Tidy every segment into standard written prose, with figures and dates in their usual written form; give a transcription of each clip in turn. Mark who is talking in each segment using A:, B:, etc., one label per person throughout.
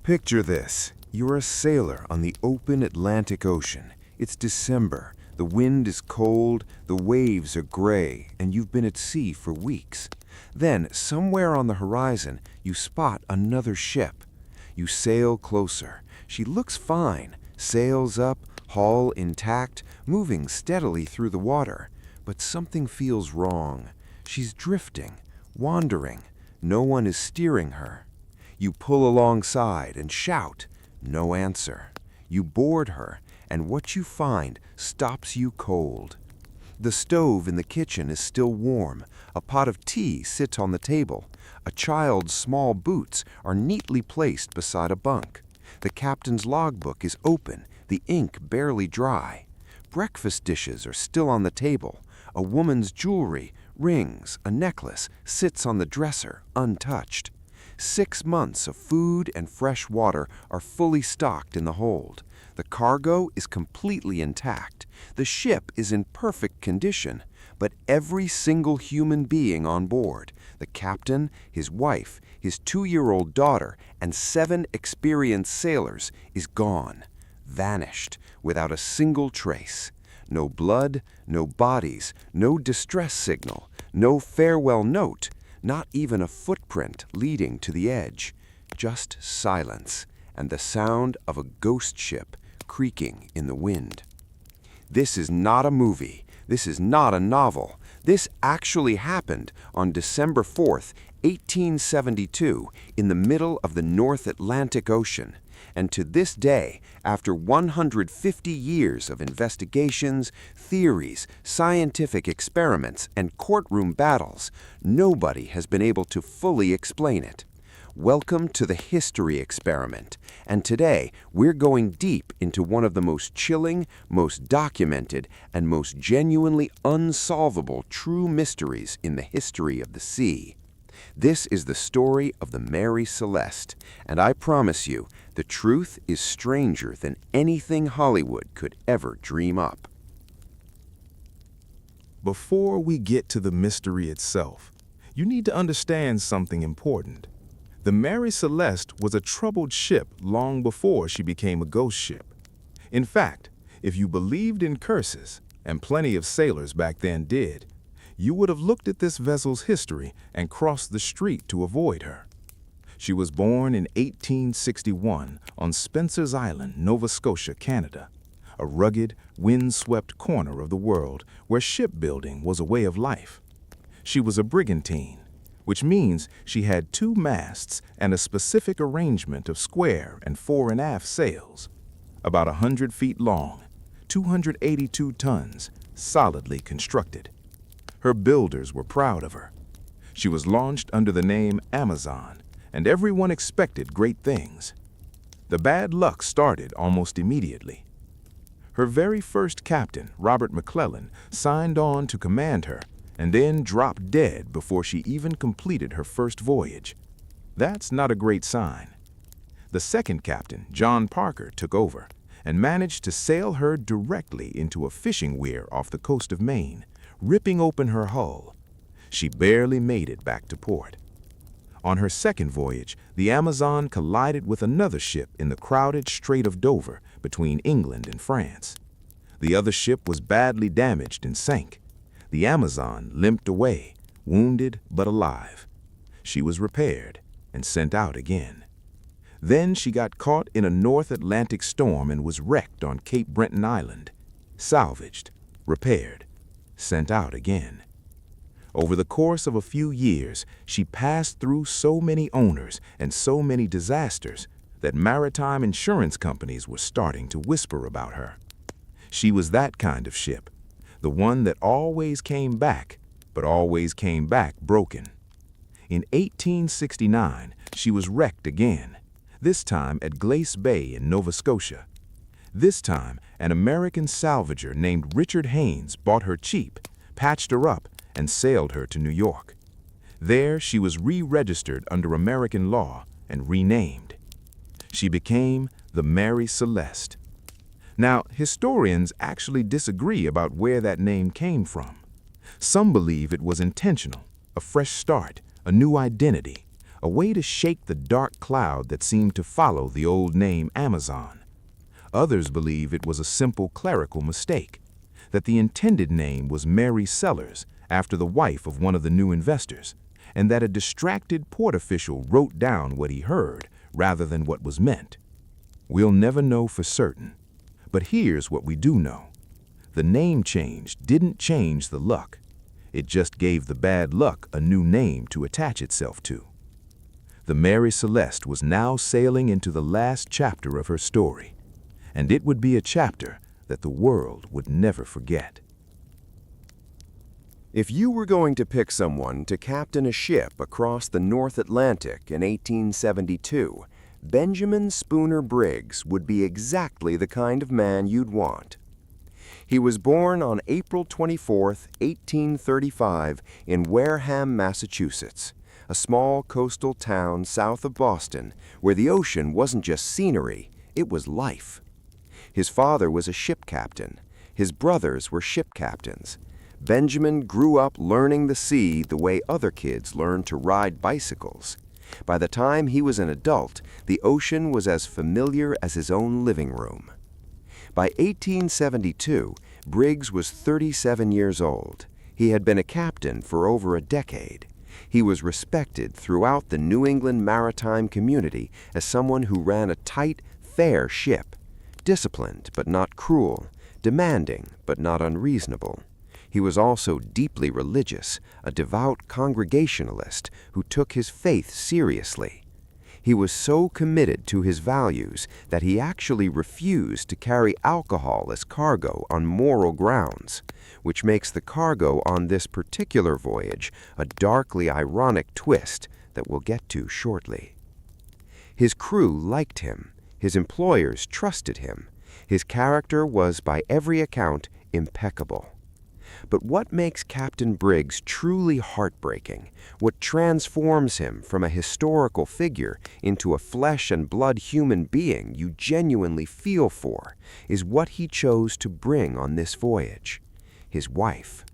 A: Picture this. You're a sailor on the open Atlantic Ocean. It's December. The wind is cold, the waves are gray, and you've been at sea for weeks. Then, somewhere on the horizon, you spot another ship. You sail closer. She looks fine, sails up, hull intact, moving steadily through the water. But something feels wrong. She's drifting, wandering. No one is steering her. You pull alongside and shout. No answer. You board her, and what you find stops you cold. The stove in the kitchen is still warm. A pot of tea sits on the table. A child's small boots are neatly placed beside a bunk. The captain's logbook is open, the ink barely dry. Breakfast dishes are still on the table. A woman's jewelry, rings, a necklace, sits on the dresser, untouched. 6 months of food and fresh water are fully stocked in the hold. The cargo is completely intact. The ship is in perfect condition, but every single human being on board, the captain, his wife, his 2-year-old daughter, and 7 experienced sailors, is gone, vanished, without a single trace. No blood, no bodies, no distress signal, no farewell note, not even a footprint leading to the edge. Just silence and the sound of a ghost ship creaking in the wind. This is not a movie. This is not a novel. This actually happened on December 4th, 1872, in the middle of the North Atlantic Ocean. And to this day, after 150 years of investigations, theories, scientific experiments, and courtroom battles, nobody has been able to fully explain it. Welcome to the History Experiment, and today we're going deep into one of the most chilling, most documented, and most genuinely unsolvable true mysteries in the history of the sea. This is the story of the Mary Celeste, and I promise you, the truth is stranger than anything Hollywood could ever dream up.
B: Before we get to the mystery itself, you need to understand something important. The Mary Celeste was a troubled ship long before she became a ghost ship. In fact, if you believed in curses, and plenty of sailors back then did, you would have looked at this vessel's history and crossed the street to avoid her. She was born in 1861 on Spencer's Island, Nova Scotia, Canada, a rugged, wind-swept corner of the world where shipbuilding was a way of life. She was a brigantine, which means she had 2 masts and a specific arrangement of square and fore and aft sails. About 100 feet long, 282 tons, solidly constructed. Her builders were proud of her. She was launched under the name Amazon, and everyone expected great things. The bad luck started almost immediately. Her very first captain, Robert McClellan, signed on to command her and then dropped dead before she even completed her first voyage. That's not a great sign. The second captain, John Parker, took over and managed to sail her directly into a fishing weir off the coast of Maine, ripping open her hull. She barely made it back to port. On her second voyage, the Amazon collided with another ship in the crowded Strait of Dover between England and France. The other ship was badly damaged and sank. The Amazon limped away, wounded but alive. She was repaired and sent out again. Then she got caught in a North Atlantic storm and was wrecked on Cape Breton Island, salvaged, repaired, sent out again. Over the course of a few years, she passed through so many owners and so many disasters that maritime insurance companies were starting to whisper about her. She was that kind of ship, the one that always came back, but always came back broken. In 1869, she was wrecked again, this time at Glace Bay in Nova Scotia. This time, an American salvager named Richard Haynes bought her cheap, patched her up, and sailed her to New York. There, she was re-registered under American law and renamed. She became the Mary Celeste. Now, historians actually disagree about where that name came from. Some believe it was intentional, a fresh start, a new identity, a way to shake the dark cloud that seemed to follow the old name Amazon. Others believe it was a simple clerical mistake, that the intended name was Mary Celeste, after the wife of one of the new investors, and that a distracted port official wrote down what he heard rather than what was meant. We'll never know for certain, but here's what we do know. The name change didn't change the luck. It just gave the bad luck a new name to attach itself to. The Mary Celeste was now sailing into the last chapter of her story, and it would be a chapter that the world would never forget.
A: If you were going to pick someone to captain a ship across the North Atlantic in 1872, Benjamin Spooner Briggs would be exactly the kind of man you'd want. He was born on April 24, 1835, in Wareham, Massachusetts, a small coastal town south of Boston where the ocean wasn't just scenery, it was life. His father was a ship captain. His brothers were ship captains. Benjamin grew up learning the sea the way other kids learn to ride bicycles. By the time he was an adult, the ocean was as familiar as his own living room. By 1872, Briggs was 37 years old. He had been a captain for over a decade. He was respected throughout the New England maritime community as someone who ran a tight, fair ship, disciplined but not cruel, demanding but not unreasonable. He was also deeply religious, a devout Congregationalist who took his faith seriously. He was so committed to his values that he actually refused to carry alcohol as cargo on moral grounds, which makes the cargo on this particular voyage a darkly ironic twist that we'll get to shortly. His crew liked him. His employers trusted him. His character was, by every account, impeccable. But what makes Captain Briggs truly heartbreaking, what transforms him from a historical figure into a flesh and blood human being you genuinely feel for, is what he chose to bring on this voyage: his wife.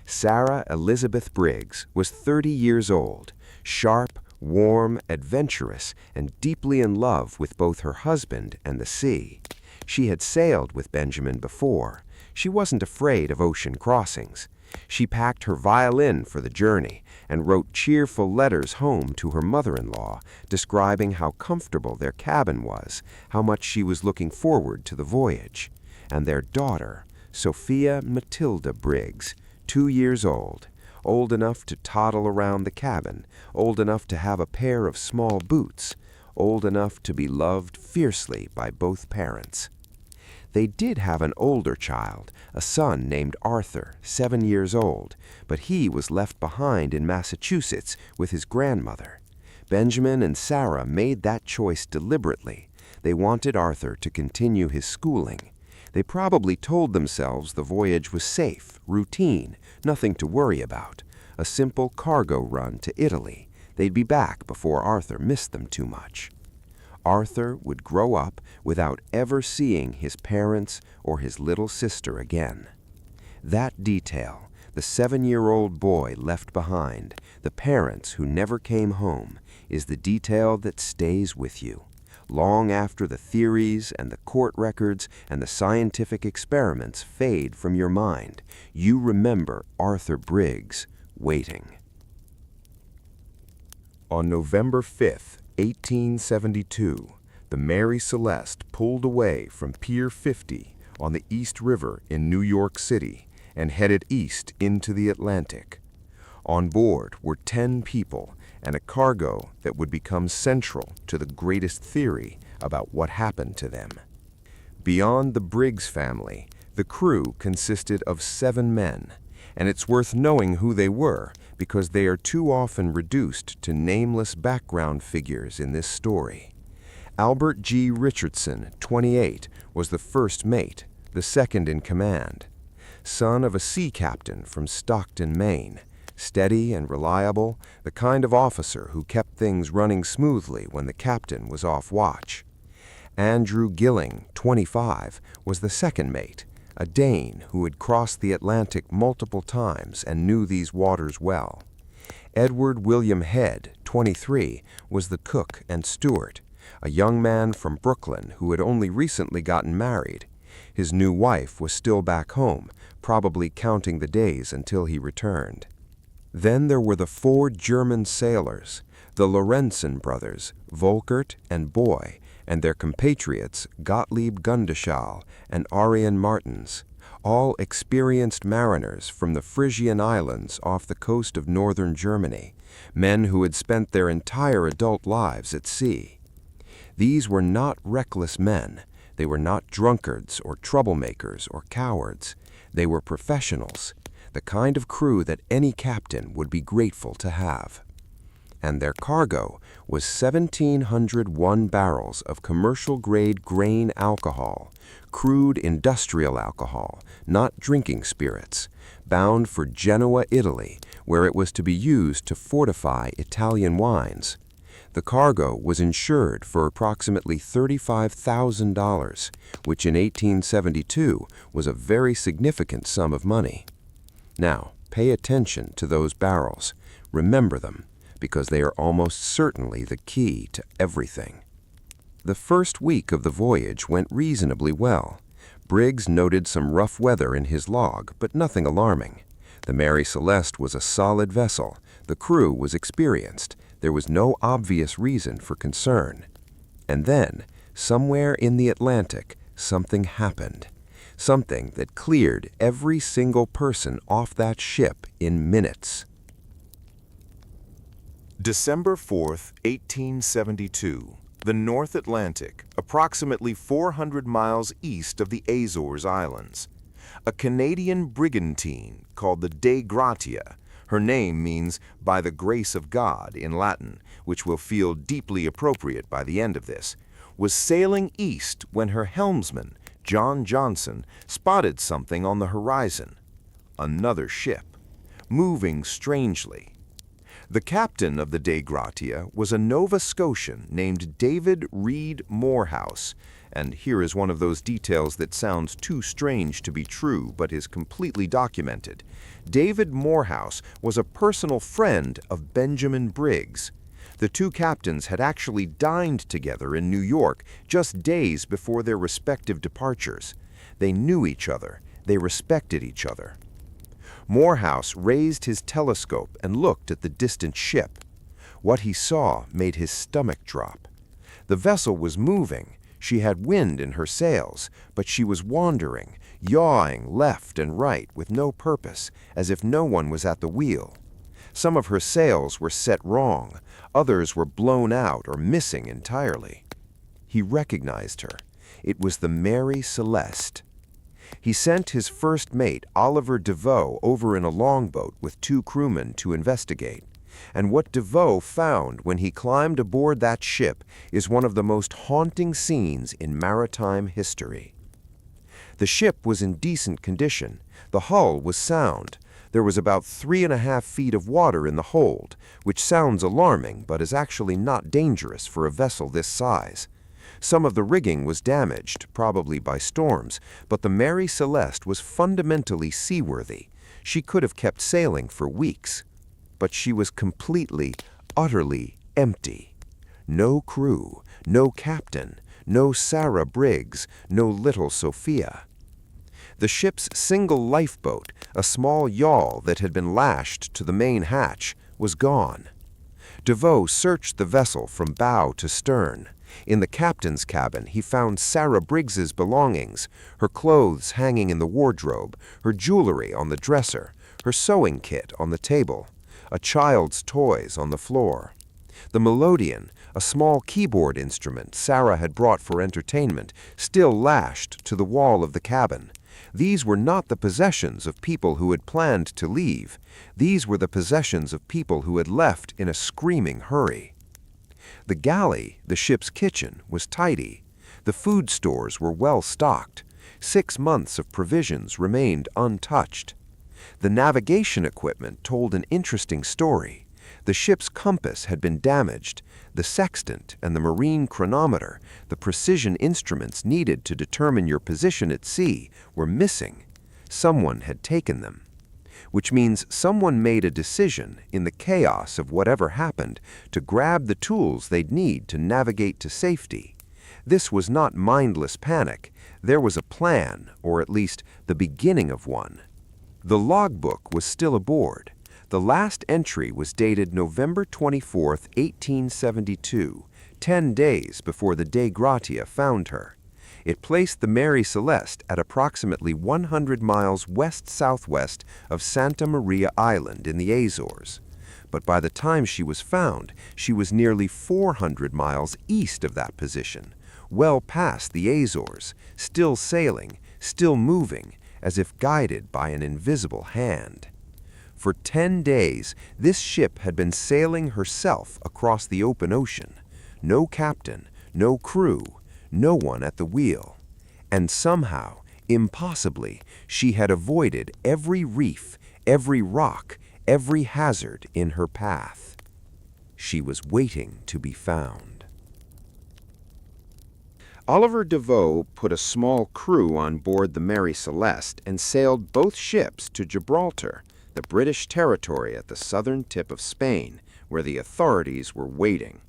A: Sarah Elizabeth Briggs was 30 years old, sharp, warm, adventurous, and deeply in love with both her husband and the sea. She had sailed with Benjamin before. She wasn't afraid of ocean crossings. She packed her violin for the journey and wrote cheerful letters home to her mother-in-law, describing how comfortable their cabin was, how much she was looking forward to the voyage. And their daughter, Sophia Matilda Briggs, 2 years old enough to toddle around the cabin, old enough to have a pair of small boots, old enough to be loved fiercely by both parents. They did have an older child, a son named Arthur, 7 years old, but he was left behind in Massachusetts with his grandmother. Benjamin and Sarah made that choice deliberately. They wanted Arthur to continue his schooling. They probably told themselves the voyage was safe, routine, nothing to worry about, a simple cargo run to Italy. They'd be back before Arthur missed them too much. Arthur would grow up without ever seeing his parents or his little sister again. That detail, the 7-year-old boy left behind, the parents who never came home, is the detail that stays with you. Long after the theories and the court records and the scientific experiments fade from your mind, you remember Arthur Briggs waiting. On November 5th, 1872, the Mary Celeste pulled away from Pier 50 on the East River in New York City and headed east into the Atlantic. On board were 10 people and a cargo that would become central to the greatest theory about what happened to them. Beyond the Briggs family, the crew consisted of 7 men, and it's worth knowing who they were because they are too often reduced to nameless background figures in this story. Albert G. Richardson, 28, was the first mate, the second in command. Son of a sea captain from Stockton, Maine, steady and reliable, the kind of officer who kept things running smoothly when the captain was off watch. Andrew Gilling, 25, was the second mate, a Dane who had crossed the Atlantic multiple times and knew these waters well. Edward William Head, 23, was the cook and steward, a young man from Brooklyn who had only recently gotten married. His new wife was still back home, probably counting the days until he returned. Then there were the 4 German sailors, the Lorenzen brothers, Volkert and Boy, and their compatriots Gottlieb Gundeschall and Arian Martens, all experienced mariners from the Frisian Islands off the coast of northern Germany, men who had spent their entire adult lives at sea. These were not reckless men. They were not drunkards or troublemakers or cowards. They were professionals, the kind of crew that any captain would be grateful to have. And their cargo was 1,701 barrels of commercial-grade grain alcohol, crude industrial alcohol, not drinking spirits, bound for Genoa, Italy, where it was to be used to fortify Italian wines. The cargo was insured for approximately $35,000, which in 1872 was a very significant sum of money. Now, pay attention to those barrels. Remember them, because they are almost certainly the key to everything. The first week of the voyage went reasonably well. Briggs noted some rough weather in his log, but nothing alarming. The Mary Celeste was a solid vessel. The crew was experienced. There was no obvious reason for concern. And then, somewhere in the Atlantic, something happened. Something that cleared every single person off that ship in minutes.
C: December 4th, 1872. The North Atlantic, approximately 400 miles east of the Azores Islands. A Canadian brigantine called the Dei Gratia, her name means "by the grace of God" in Latin, which will feel deeply appropriate by the end of this, was sailing east when her helmsman, John Johnson, spotted something on the horizon. Another ship, moving strangely. The captain of the Dei Gratia was a Nova Scotian named David Reed Morehouse, and here is one of those details that sounds too strange to be true but is completely documented. David Morehouse was a personal friend of Benjamin Briggs. The two captains had actually dined together in New York just days before their respective departures. They knew each other. They respected each other. Morehouse raised his telescope and looked at the distant ship. What he saw made his stomach drop. The vessel was moving. She had wind in her sails, but she was wandering, yawing left and right with no purpose, as if no one was at the wheel. Some of her sails were set wrong. Others were blown out or missing entirely. He recognized her. It was the Mary Celeste. He sent his first mate, Oliver Deveau, over in a longboat with 2 crewmen to investigate. And what Deveau found when he climbed aboard that ship is one of the most haunting scenes in maritime history. The ship was in decent condition. The hull was sound. There was about 3.5 feet of water in the hold, which sounds alarming but is actually not dangerous for a vessel this size. Some of the rigging was damaged, probably by storms, but the Mary Celeste was fundamentally seaworthy. She could have kept sailing for weeks. But she was completely, utterly empty. No crew, no captain, no Sarah Briggs, no little Sophia. The ship's single lifeboat, a small yawl that had been lashed to the main hatch, was gone. Deveau searched the vessel from bow to stern. In the captain's cabin, he found Sarah Briggs's belongings, her clothes hanging in the wardrobe, her jewelry on the dresser, her sewing kit on the table, a child's toys on the floor. The melodeon, a small keyboard instrument Sarah had brought for entertainment, still lashed to the wall of the cabin. These were not the possessions of people who had planned to leave. These were the possessions of people who had left in a screaming hurry. The galley, the ship's kitchen, was tidy. The food stores were well stocked. 6 months of provisions remained untouched. The navigation equipment told an interesting story. The ship's compass had been damaged. The sextant and the marine chronometer, the precision instruments needed to determine your position at sea, were missing. Someone had taken them.
A: which means someone made a decision in the chaos of whatever happened to grab the tools they'd need to navigate to safety. This was not mindless panic. There was a plan, or at least the beginning of one. The logbook was still aboard. The last entry was dated November 24, 1872, 10 days before the Dei Gratia found her. It placed the Mary Celeste at approximately 100 miles west-southwest of Santa Maria Island in the Azores. But by the time she was found, she was nearly 400 miles east of that position, well past the Azores, still sailing, still moving, as if guided by an invisible hand. For 10 days, this ship had been sailing herself across the open ocean. No captain, no crew, no one at the wheel. And somehow, impossibly, she had avoided every reef, every rock, every hazard in her path. She was waiting to be found. Oliver Deveau put a small crew on board the Mary Celeste and sailed both ships to Gibraltar, the British territory at the southern tip of Spain, where the authorities were waiting.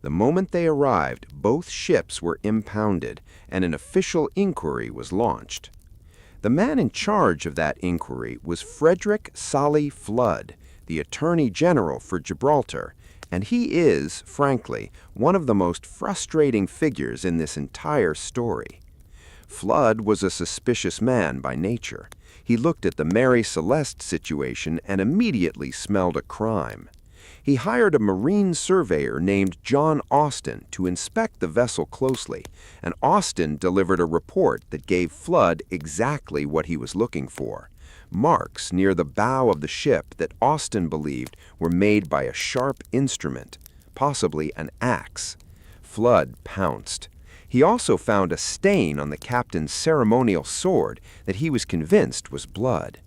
A: The moment they arrived, both ships were impounded, and an official inquiry was launched. The man in charge of that inquiry was Frederick Solly Flood, the Attorney General for Gibraltar, and he is, frankly, one of the most frustrating figures in this entire story. Flood was a suspicious man by nature. He looked at the Mary Celeste situation and immediately smelled a crime. He hired a marine surveyor named John Austin to inspect the vessel closely, and Austin delivered a report that gave Flood exactly what he was looking for: marks near the bow of the ship that Austin believed were made by a sharp instrument, possibly an axe. Flood pounced. He also found a stain on the captain's ceremonial sword that he was convinced was blood.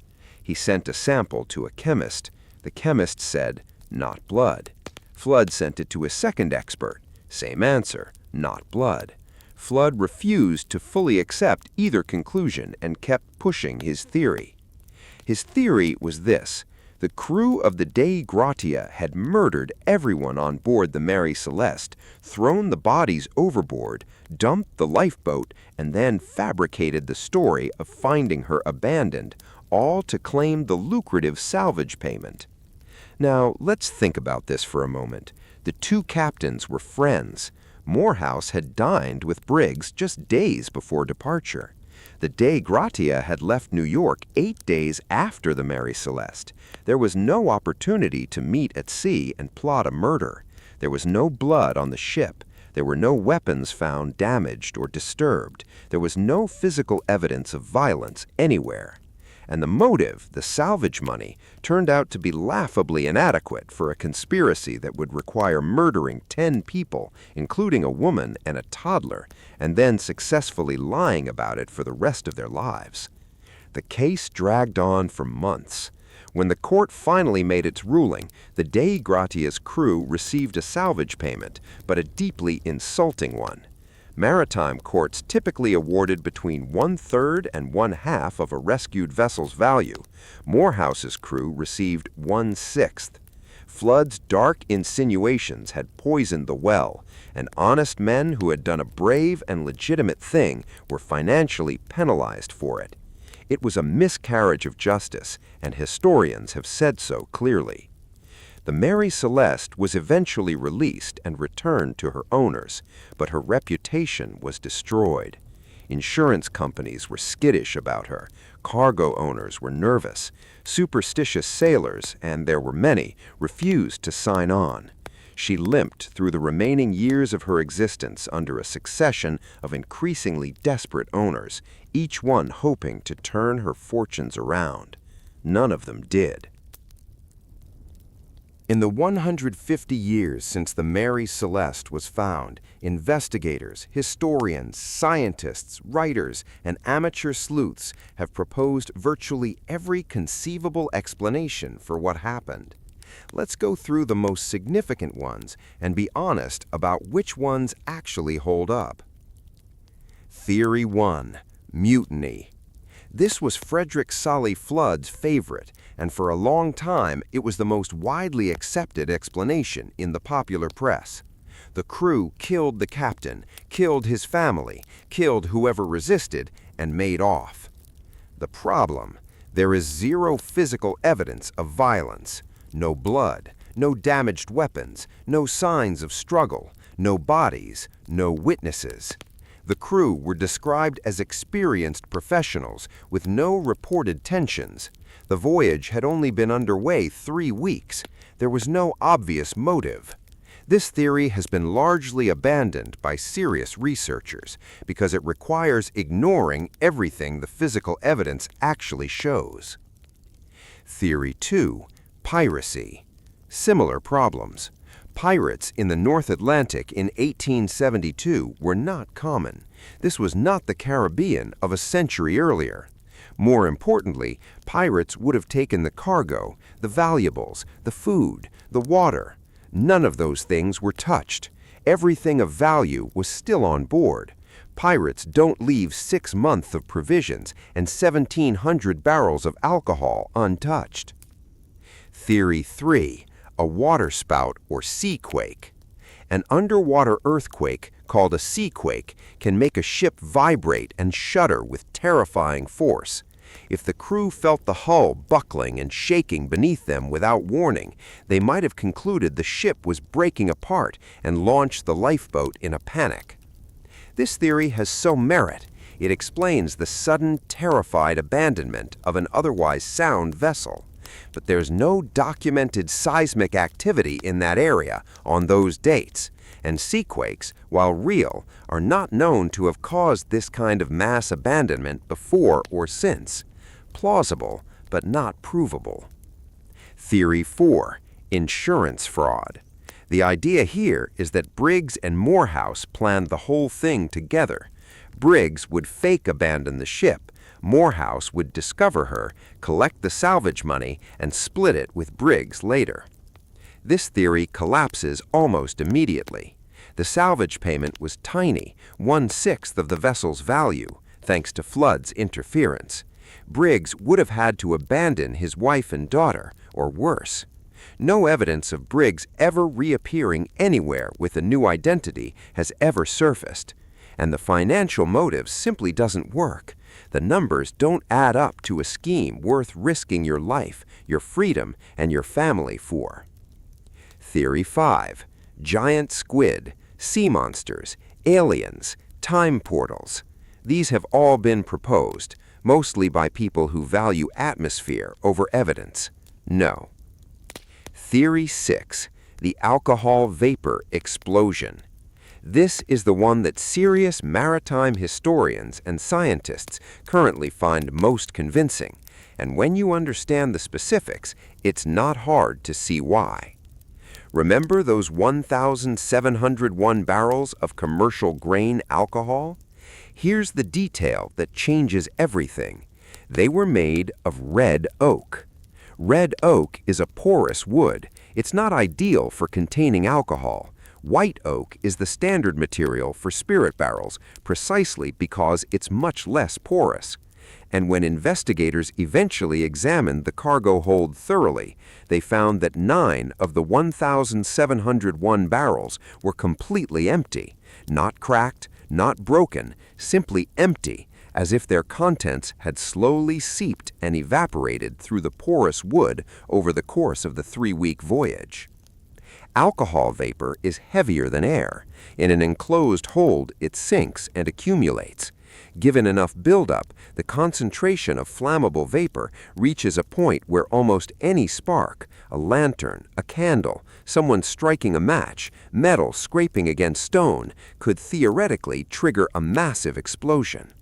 A: He sent a sample to a chemist. The chemist said, "Not blood." Flood sent it to a second expert. Same answer, not blood. Flood refused to fully accept either conclusion and kept pushing his theory. His theory was this: the crew of the Dei Gratia had murdered everyone on board the Mary Celeste, thrown the bodies overboard, dumped the lifeboat, and then fabricated the story of finding her abandoned, all to claim the lucrative salvage payment. Now, let's think about this for a moment. The two captains were friends. Morehouse had dined with Briggs just days before departure. The Dei Gratia had left New York 8 days after the Mary Celeste. There was no opportunity to meet at sea and plot a murder. There was no blood on the ship. There were no weapons found damaged or disturbed. There was no physical evidence of violence anywhere. And the motive, the salvage money, turned out to be laughably inadequate for a conspiracy that would require murdering 10 people, including a woman and a toddler, and then successfully lying about it for the rest of their lives. The case dragged on for months. When the court finally made its ruling, the Dei Gratia's crew received a salvage payment, but a deeply insulting one. Maritime courts typically awarded between 1/3 and 1/2 of a rescued vessel's value. Morehouse's crew received 1/6. Flood's dark insinuations had poisoned the well, and honest men who had done a brave and legitimate thing were financially penalized for it. It was a miscarriage of justice, and historians have said so clearly. The Mary Celeste was eventually released and returned to her owners, but her reputation was destroyed. Insurance companies were skittish about her, cargo owners were nervous, superstitious sailors, and there were many, refused to sign on. She limped through the remaining years of her existence under a succession of increasingly desperate owners, each one hoping to turn her fortunes around. None of them did. In the 150 years since the Mary Celeste was found, investigators, historians, scientists, writers, and amateur sleuths have proposed virtually every conceivable explanation for what happened. Let's go through the most significant ones and be honest about which ones actually hold up. Theory 1. Mutiny. This was Frederick Solly Flood's favorite,
C: and for a long time it was the most widely accepted explanation in the popular press. The crew killed the captain, killed his family, killed whoever resisted, and made off. The problem: there is zero physical evidence of violence. No blood, no damaged weapons, no signs of struggle, no bodies, no witnesses. The crew were described as experienced professionals with no reported tensions. The voyage had only been underway 3 weeks. There was no obvious motive. This theory has been largely abandoned by serious researchers because it requires ignoring everything the physical evidence actually shows. Theory 2. Piracy. Similar problems. Pirates in the North Atlantic in 1872 were not common. This was not the Caribbean of a century earlier. More importantly, pirates would have taken the cargo, the valuables, the food, the water. None of those things were touched. Everything of value was still on board. Pirates don't leave 6 months of provisions and 1,700 barrels of alcohol untouched. Theory 3. A waterspout or sea quake. An underwater earthquake, called a sea quake, can make a ship vibrate and shudder with terrifying force. If the crew felt the hull buckling and shaking beneath them without warning, they might have concluded the ship was breaking apart and launched the lifeboat in a panic. This theory has some merit. It explains the sudden, terrified abandonment of an otherwise sound vessel. But there's no documented seismic activity in that area on those dates, and seaquakes, while real, are not known to have caused this kind of mass abandonment before or since. Plausible, but not provable. Theory 4. Insurance fraud. The idea here is that Briggs and Morehouse planned the whole thing together. Briggs would fake abandon the ship. Morehouse would discover her, collect the salvage money, and split it with Briggs later. This theory collapses almost immediately. The salvage payment was tiny, 1/6 of the vessel's value, thanks to Flood's interference. Briggs would have had to abandon his wife and daughter, or worse. No evidence of Briggs ever reappearing anywhere with a new identity has ever surfaced, and the financial motive simply doesn't work. The numbers don't add up to a scheme worth risking your life, your freedom, and your family for. Theory 5. Giant squid, sea monsters, aliens, time portals. These have all been proposed, mostly by people who value atmosphere over evidence. No. Theory 6. The alcohol vapor explosion. This is the one that serious maritime historians and scientists currently find most convincing, and when you understand the specifics, it's not hard to see why. Remember those 1,701 barrels of commercial grain alcohol? Here's the detail that changes everything. They were made of red oak. Red oak is a porous wood. It's not ideal for containing alcohol. White oak is the standard material for spirit barrels precisely because it's much less porous. And when investigators eventually examined the cargo hold thoroughly, they found that 9 of the 1,701 barrels were completely empty, not cracked, not broken, simply empty, as if their contents had slowly seeped and evaporated through the porous wood over the course of the 3-week voyage. Alcohol vapor is heavier than air. In an enclosed hold, it sinks and accumulates. Given enough buildup, the concentration of flammable vapor reaches a point where almost any spark, a lantern, a candle, someone striking a match, metal scraping against stone, could theoretically trigger a massive explosion.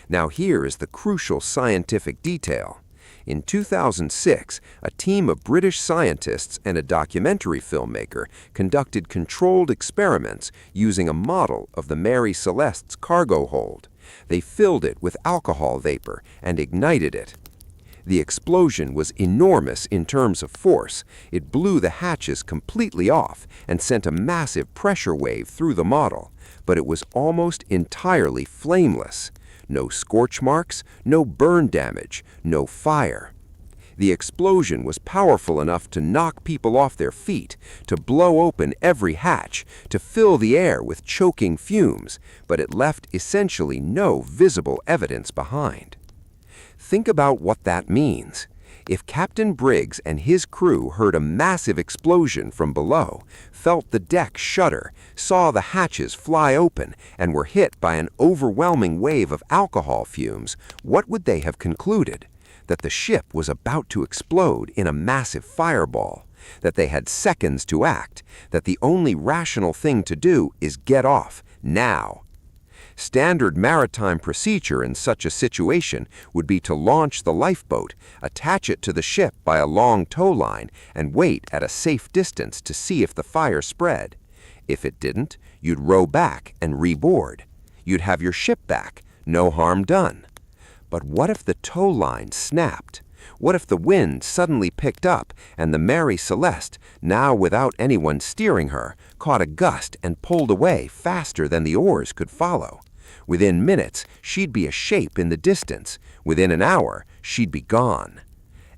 C: Now here is the crucial scientific detail. In 2006, a team of British scientists and a documentary filmmaker conducted controlled experiments using a model of the Mary Celeste's cargo hold. They filled it with alcohol vapor and ignited it. The explosion was enormous in terms of force. It blew the hatches completely off and sent a massive pressure wave through the model, but it was almost entirely flameless. No scorch marks, no burn damage, no fire.
D: The explosion was powerful enough to knock people off their feet, to blow open every hatch, to fill the air with choking fumes, but it left essentially no visible evidence behind. Think about what that means. If Captain Briggs and his crew heard a massive explosion from below, felt the deck shudder, saw the hatches fly open, and were hit by an overwhelming wave of alcohol fumes, what would they have concluded? That the ship was about to explode in a massive fireball, that they had seconds to act, that the only rational thing to do is get off, now. Standard maritime procedure in such a situation would be to launch the lifeboat, attach it to the ship by a long tow line, and wait at a safe distance to see if the fire spread. If it didn't, you'd row back and reboard. You'd have your ship back, no harm done. But what if the tow line snapped? What if the wind suddenly picked up and the Mary Celeste, now without anyone steering her, caught a gust and pulled away faster than the oars could follow? Within minutes, she'd be a shape in the distance. Within an hour, she'd be gone.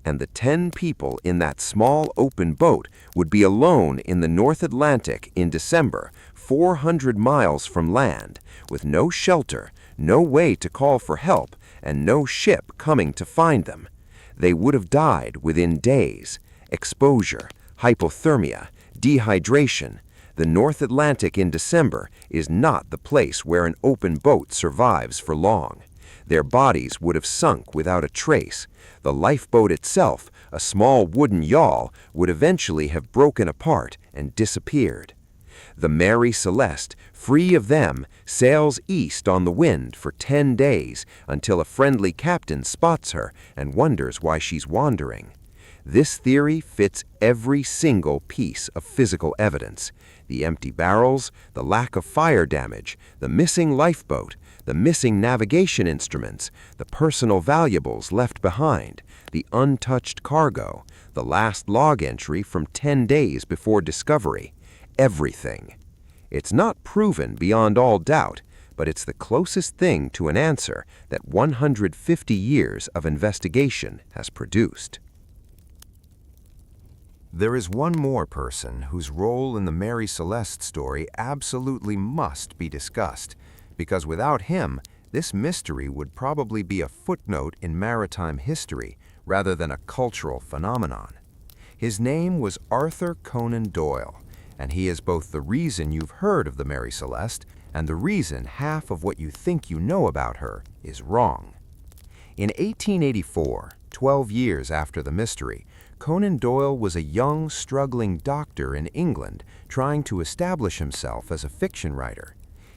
D: And the 10 people in that small open boat would be alone in the North Atlantic in December, 400 miles from land, with no shelter, no way to call for help, and no ship coming to find them. They would have died within days. Exposure, hypothermia, dehydration. The North Atlantic in December is not the place where an open boat survives for long. Their bodies would have sunk without a trace. The lifeboat itself, a small wooden yawl, would eventually have broken apart and disappeared. The Mary Celeste, free of them, sails east on the wind for 10 days until a friendly captain spots her and wonders why she's wandering. This theory fits every single piece of physical evidence. The empty barrels, the lack of fire damage, the missing lifeboat, the missing navigation instruments, the personal valuables left behind, the untouched cargo, the last log entry from 10 days before discovery. Everything. It's not proven beyond all doubt, but it's the closest thing to an answer that 150 years of investigation has produced.
C: There is one more person whose role in the Mary Celeste story absolutely must be discussed, because without him, this mystery would probably be a footnote in maritime history rather than a cultural phenomenon. His name was Arthur Conan Doyle, and he is both the reason you've heard of the Mary Celeste and the reason half of what you think you know about her is wrong. In 1884, 12 years after the mystery, Conan Doyle was a young, struggling doctor in England trying to establish himself as a fiction writer.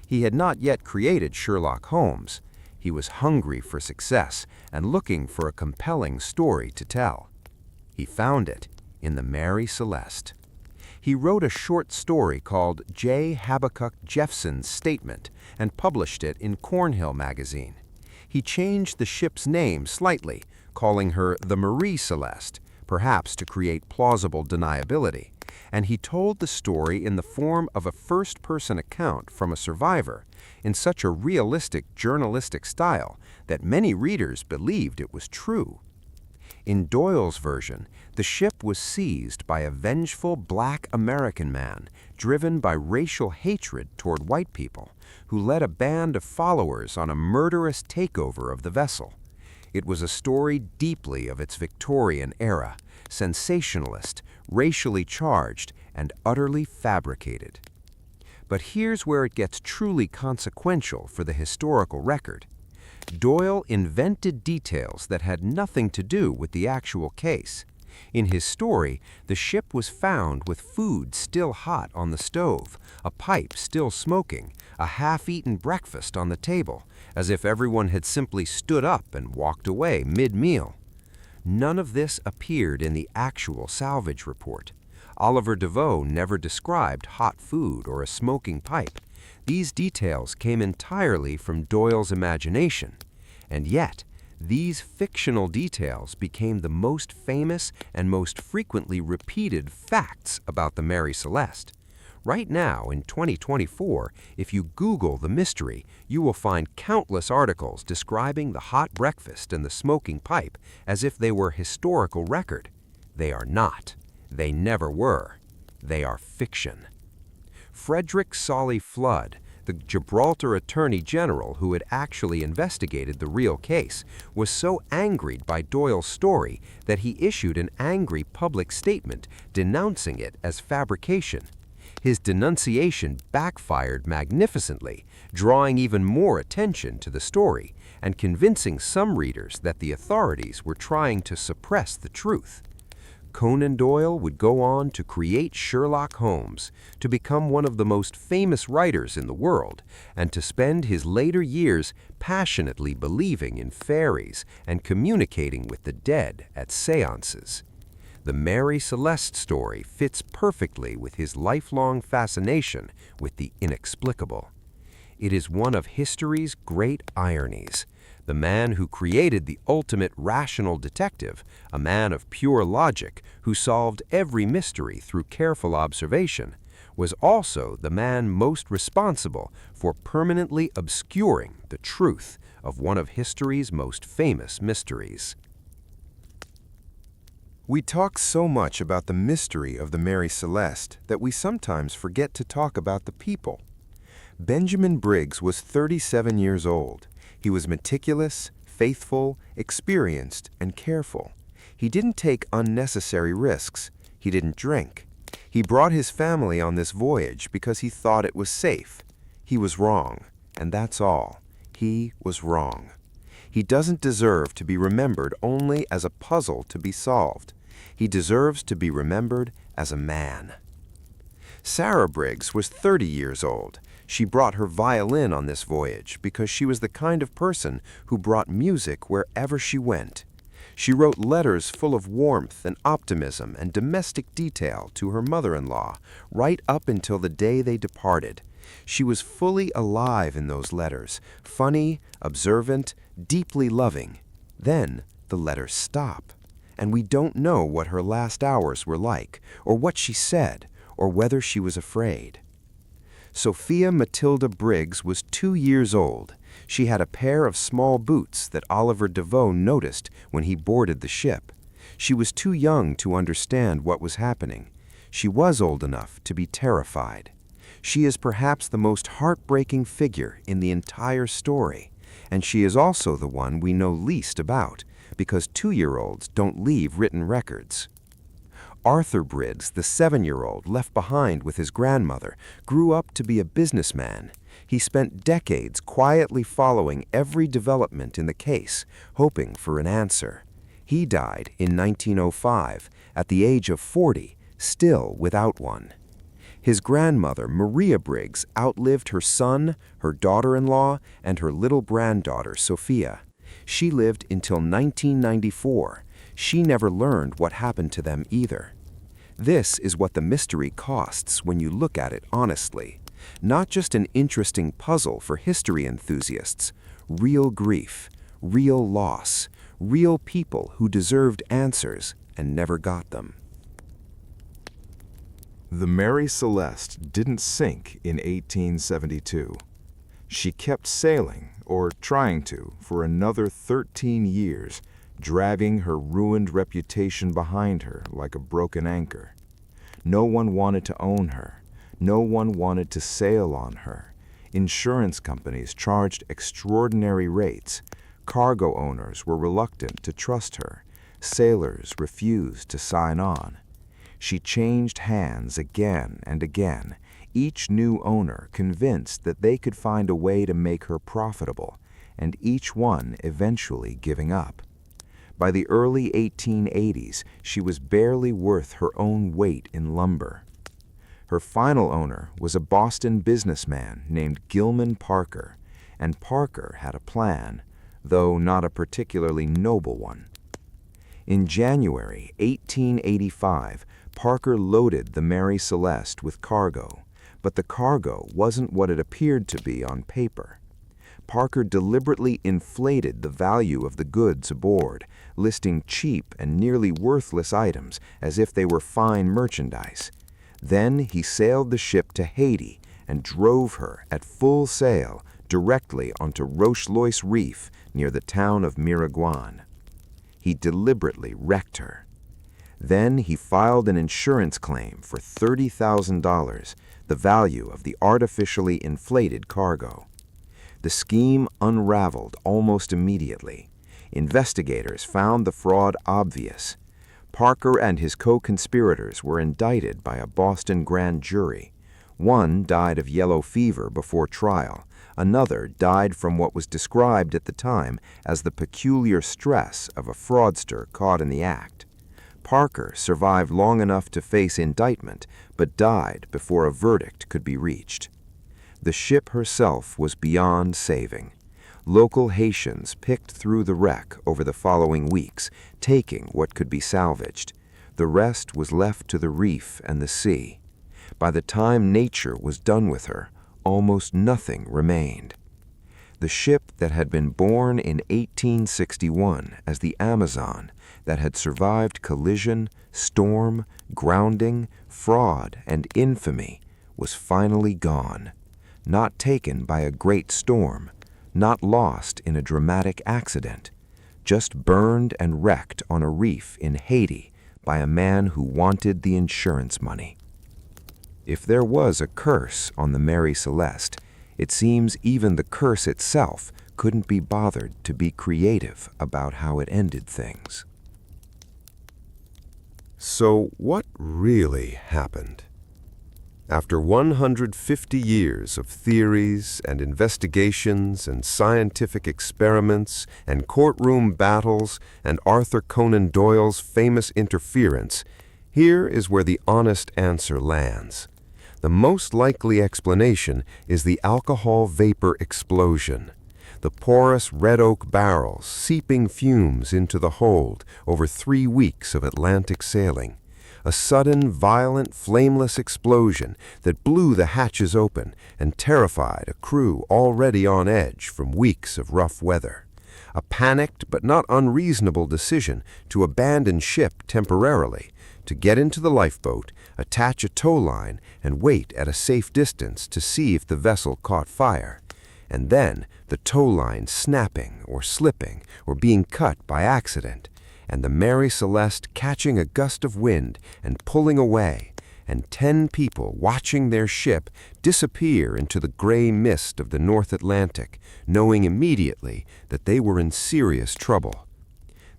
C: He had not yet created Sherlock Holmes. He was hungry for success and looking for a compelling story to tell. He found it in the Mary Celeste. He wrote a short story called J. Habakkuk Jeffson's Statement and published it in Cornhill magazine. He changed the ship's name slightly, calling her the Mary Celeste, perhaps to create plausible deniability, and he told the story in the form of a first-person account from a survivor in such a realistic journalistic style that many readers believed it was true. In Doyle's version, the ship was seized by a vengeful black American man driven by racial hatred toward white people, who led a band of followers on a murderous takeover of the vessel. It was a story deeply of its Victorian era, sensationalist, racially charged, and utterly fabricated. But here's where it gets truly consequential for the historical record. Doyle invented details that had nothing to do with the actual case. In his story, the ship was found with food still hot on the stove, a pipe still smoking, a half-eaten breakfast on the table, as if everyone had simply stood up and walked away mid-meal. None of this appeared in the actual salvage report. Oliver Deveau never described hot food or a smoking pipe. These details came entirely from Doyle's imagination. And yet, these fictional details became the most famous and most frequently repeated facts about the Mary Celeste.
D: Right now, in 2024, if you Google the mystery, you will find countless articles describing the hot breakfast and the smoking pipe as if they were historical record. They are not. They never were. They are fiction. Frederick Solly Flood, the Gibraltar Attorney General who had actually investigated the real case, was so angered by Doyle's story that he issued an angry public statement denouncing it as fabrication. His denunciation backfired magnificently, drawing even more attention to the story and convincing some readers that the authorities were trying to suppress the truth. Conan Doyle would go on to create Sherlock Holmes, to become one of the most famous writers in the world, and to spend his later years passionately believing in fairies and communicating with the dead at seances. The Mary Celeste story fits perfectly with his lifelong fascination with the inexplicable. It is one of history's great ironies. The man who created the ultimate rational detective, a man of pure logic who solved every mystery through careful observation, was also the man most responsible for permanently obscuring the truth of one of history's most famous mysteries.
A: We talk so much about the mystery of the Mary Celeste that we sometimes forget to talk about the people. Benjamin Briggs was 37 years old. He was meticulous, faithful, experienced, and careful. He didn't take unnecessary risks. He didn't drink. He brought his family on this voyage because he thought it was safe. He was wrong, and that's all. He was wrong. He doesn't deserve to be remembered only as a puzzle to be solved. He deserves to be remembered as a man. Sarah Briggs was 30 years old. She brought her violin on this voyage because she was the kind of person who brought music wherever she went. She wrote letters full of warmth and optimism and domestic detail to her mother-in-law right up until the day they departed. She was fully alive in those letters, funny, observant, deeply loving. Then the letters stop, and we don't know what her last hours were like, or what she said, or whether she was afraid. Sophia Matilda Briggs was 2 years old. She had a pair of small boots that Oliver Deveau noticed when he boarded the ship. She was too young to understand what was happening. She was old enough to be terrified. She is perhaps the most heartbreaking figure in the entire story, and she is also the one we know least about, because 2-year-olds don't leave written records. Arthur Briggs, the 7-year-old left behind with his grandmother, grew up to be a businessman. He spent decades quietly following every development in the case, hoping for an answer. He died in 1905, at the age of 40, still without one. His grandmother, Maria Briggs, outlived her son, her daughter-in-law, and her little granddaughter, Sophia. She lived until 1994. She never learned what happened to them either. This is what the mystery costs when you look at it honestly. Not just an interesting puzzle for history enthusiasts, real grief, real loss, real people who deserved answers and never got them.
B: The Mary Celeste didn't sink in 1872. She kept sailing, or trying to, for another 13 years, dragging her ruined reputation behind her like a broken anchor. No one wanted to own her. No one wanted to sail on her. Insurance companies charged extraordinary rates. Cargo owners were reluctant to trust her. Sailors refused to sign on. She changed hands again and again, each new owner convinced that they could find a way to make her profitable, and each one eventually giving up. By the early 1880s, she was barely worth her own weight in lumber. Her final owner was a Boston businessman named Gilman Parker, and Parker had a plan, though not a particularly noble one. In January 1885, Parker loaded the Mary Celeste with cargo, but the cargo wasn't what it appeared to be on paper. Parker deliberately inflated the value of the goods aboard, listing cheap and nearly worthless items as if they were fine merchandise.
A: Then he sailed the ship to Haiti and drove her at full sail directly onto Rochelois Reef near the town of Miraguan. He deliberately wrecked her. Then he filed an insurance claim for $30,000, the value of the artificially inflated cargo. The scheme unraveled almost immediately. Investigators found the fraud obvious. Parker and his co-conspirators were indicted by a Boston grand jury. One died of yellow fever before trial. Another died from what was described at the time as the peculiar stress of a fraudster caught in the act. Parker survived long enough to face indictment, but died before a verdict could be reached. The ship herself was beyond saving. Local Haitians picked through the wreck over the following weeks, taking what could be salvaged. The rest was left to the reef and the sea. By the time nature was done with her, almost nothing remained. The ship that had been born in 1861 as the Amazon, that had survived collision, storm, grounding, fraud, and infamy, was finally gone. Not taken by a great storm, not lost in a dramatic accident, just burned and wrecked on a reef in Haiti by a man who wanted the insurance money. If there was a curse on the Mary Celeste, it seems even the curse itself couldn't be bothered to be creative about how it ended things.
C: So what really happened? After 150 years of theories and investigations and scientific experiments and courtroom battles and Arthur Conan Doyle's famous interference, here is where the honest answer lands. The most likely explanation is the alcohol vapor explosion. The porous red oak barrels seeping fumes into the hold over 3 weeks of Atlantic sailing. A sudden, violent, flameless explosion that blew the hatches open and terrified a crew already on edge from weeks of rough weather. A panicked but not unreasonable decision to abandon ship temporarily, to get into the lifeboat, attach a tow line, and wait at a safe distance to see if the vessel caught fire. And then the tow line snapping or slipping or being cut by accident, and the Mary Celeste catching a gust of wind and pulling away, and 10 people watching their ship disappear into the gray mist of the North Atlantic, knowing immediately that they were in serious trouble.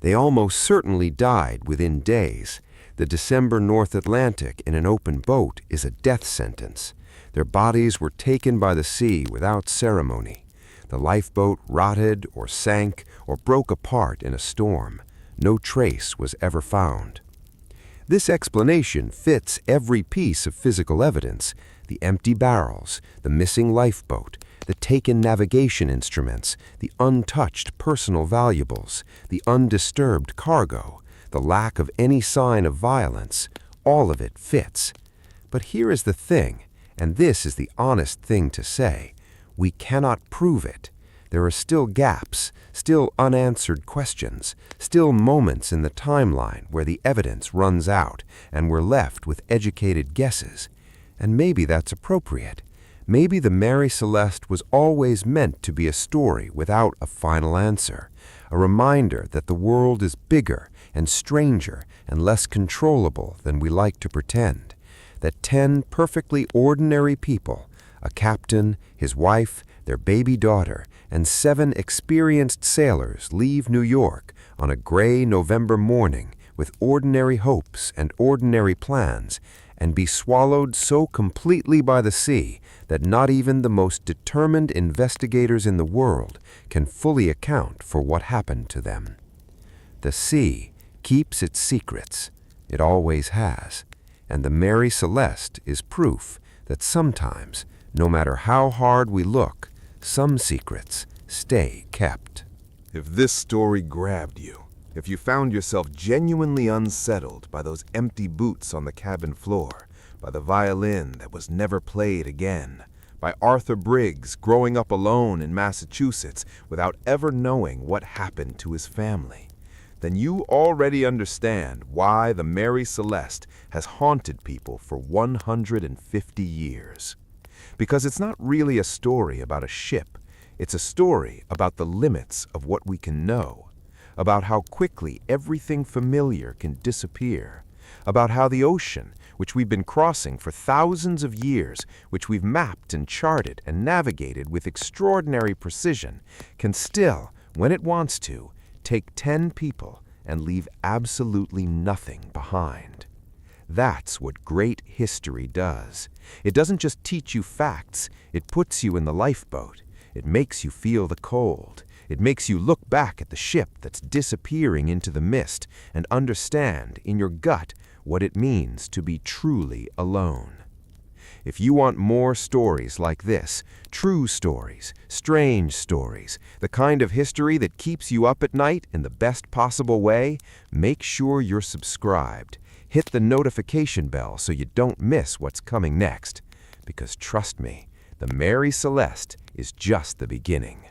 C: They almost certainly died within days. The December North Atlantic in an open boat is a death sentence. Their bodies were taken by the sea without ceremony. The lifeboat rotted or sank or broke apart in a storm. No trace was ever found. This explanation fits every piece of physical evidence: the empty barrels, the missing lifeboat, the taken navigation instruments, the untouched personal valuables, the undisturbed cargo, the lack of any sign of violence. All of it fits. But here is the thing, and this is the honest thing to say: we cannot prove it. There are still gaps, still unanswered questions, still moments in the timeline where the evidence runs out and we're left with educated guesses. And maybe that's appropriate. Maybe the Mary Celeste was always meant to be a story without a final answer, a reminder that the world is bigger and stranger and less controllable than we like to pretend, that 10 perfectly ordinary people, a captain, his wife, their baby daughter, and 7 experienced sailors leave New York on a gray November morning with ordinary hopes and ordinary plans, and be swallowed so completely by the sea that not even the most determined investigators in the world can fully account for what happened to them. The sea keeps its secrets. It always has. And the Mary Celeste is proof that sometimes, no matter how hard we look, some secrets stay kept. If this story grabbed you, if you found yourself genuinely unsettled by those empty boots on the cabin floor, by the violin that was never played again, by Arthur Briggs growing up alone in Massachusetts without ever knowing what happened to his family, then you already understand why the Mary Celeste has haunted people for 150 years. Because it's not really a story about a ship, it's a story about the limits of what we can know, about how quickly everything familiar can disappear, about how the ocean, which we've been crossing for thousands of years, which we've mapped and charted and navigated with extraordinary precision, can still, when it wants to, take 10 people and leave absolutely nothing behind. That's what great history does. It doesn't just teach you facts, it puts you in the lifeboat. It makes you feel the cold. It makes you look back at the ship that's disappearing into the mist and understand in your gut what it means to be truly alone. If you want more stories like this, true stories, strange stories, the kind of history that keeps you up at night in the best possible way, make sure you're subscribed. Hit the notification bell so you don't miss what's coming next. Because trust me, the Mary Celeste is just the beginning.